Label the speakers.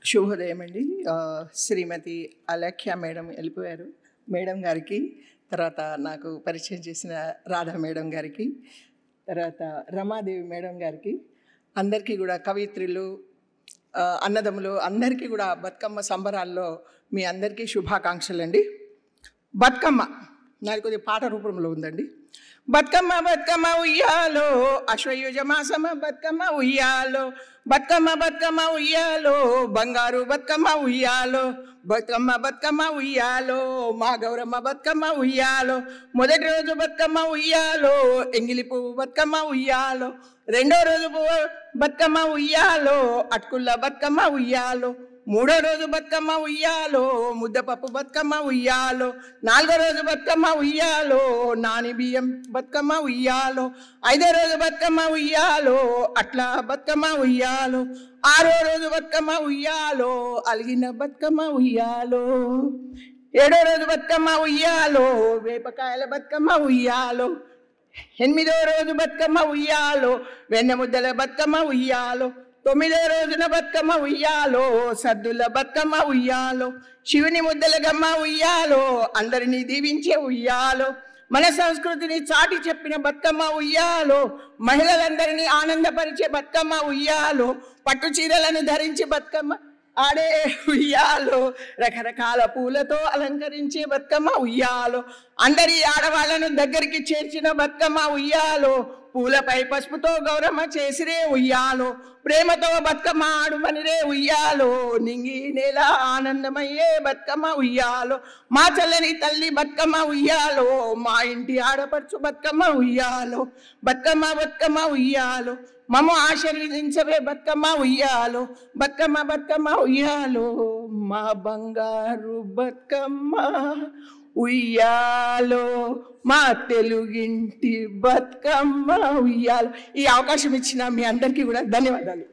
Speaker 1: శుభోదయం అండి. శ్రీమతి అలఖ్య మేడం వెళ్ళిపోయారు. మేడం గారికి, తర్వాత నాకు పరిచయం చేసిన రాధా మేడం గారికి, తర్వాత రమాదేవి మేడం గారికి, అందరికీ కూడా కవిత్రులు, అన్నదమ్ములు అందరికీ కూడా బతుకమ్మ సంబరాల్లో మీ అందరికీ శుభాకాంక్షలు అండి. బతుకమ్మ నాది కొద్దిగా పాట రూపంలో ఉందండి. బతుకమ్మ బతుకమ్మ ఉయ్యాలో, అశ్వయుజ మాసమ బతుకమ్మ ఉయ్యాలో, బతుకమ్మ బతుకమ్మ ఉయ్యాలో, బంగారు బతుకమ్మ ఉయ్యాలో, బతుకమ్మ బతుకమ్మ ఉయ్యాలో, మా గౌరమ్మ బతుకమ్మ ఉయ్యాలో. మొదటి రోజు బతుకమ్మ ఉయ్యాలో, ఎంగిలి పువ్వు బతుకమ్మ ఉయ్యాలో. రెండో రోజు బతుకమ్మ ఉయ్యాలో, అటుకుల్ల బతుకమ్మ ఉయ్యాలో. మూడో రోజు బతుకమ్మ ఉయ్యాలో, ముద్దపప్పు బతుకమ్మ ఉయ్యాలో. నాలుగో రోజు బతుకమ్మ ఉయ్యాలో, నాని బియ్యం బతుకమ్మ ఉయ్యాలో. ఐదో రోజు బతుకమ్మ ఉయ్యాలో, అట్లా బతుకమ్మ ఉయ్యాలో. ఆరో రోజు బతుకమ్మ ఉయ్యాలో, అలిగిన బతుకమ్మ ఉయ్యాలో. ఏడో రోజు బతుకమ్మ ఉయ్యాలో, వేపకాయల బతుకమ్మ ఉయ్యాలో. ఎనిమిదో రోజు బతుకమ్మ ఉయ్యాలో, వెన్న ముద్దల బతుకమ్మ ఉయ్యాలో. తొమ్మిదో రోజున బతుకమ్మ ఉయ్యాలో, సద్దుల బతుకమ్మ ఉయ్యాలో. శివుని ముద్దల గమ్మ ఉయ్యాలో, అందరినీ దీవించే ఉయ్యాలో. మన సంస్కృతిని చాటి చెప్పిన బతుకమ్మ ఉయ్యాలో, మహిళలందరినీ ఆనందపరిచే బతుకమ్మ ఉయ్యాలో. పట్టు చీరలను ధరించి బతుకమ్మ ఆడే ఉయ్యాలో, రకరకాల పూలతో అలంకరించే బతుకమ్మ ఉయ్యాలో. అందరి ఆడవాళ్లను దగ్గరికి చేర్చిన బతుకమ్మ ఉయ్యాలో. పూలపై పసుపుతో గౌరమ్మ చేసిరే ఉయ్యాలో. ప్రేమతో బతుకమ్మ ఆడుమనిరే ఉయ్యాలో. నింగి నేల ఆనందమయ్యే బతుకమ్మ ఉయ్యాలో. మా చల్లని తల్లి బతుకమ్మ ఉయ్యాలో, మా ఇంటి ఆడపడుచు బతుకమ్మ ఉయ్యాలో. బతుకమ్మ బతుకమ్మ ఉయ్యాలో, మమ్మ ఆశీర్వదించవే బతుకమ్మ ఉయ్యాలో. బతుకమ్మ బతుకమ్మ ఉయ్యాలో, మా బంగారు బతుకమ్మ ఉయ్యాలో, మా తెలుగింటి బతుకమ్మ ఉయ్యాలో. ఈ అవకాశం ఇచ్చిన మీ అందరికీ కూడా ధన్యవాదాలు.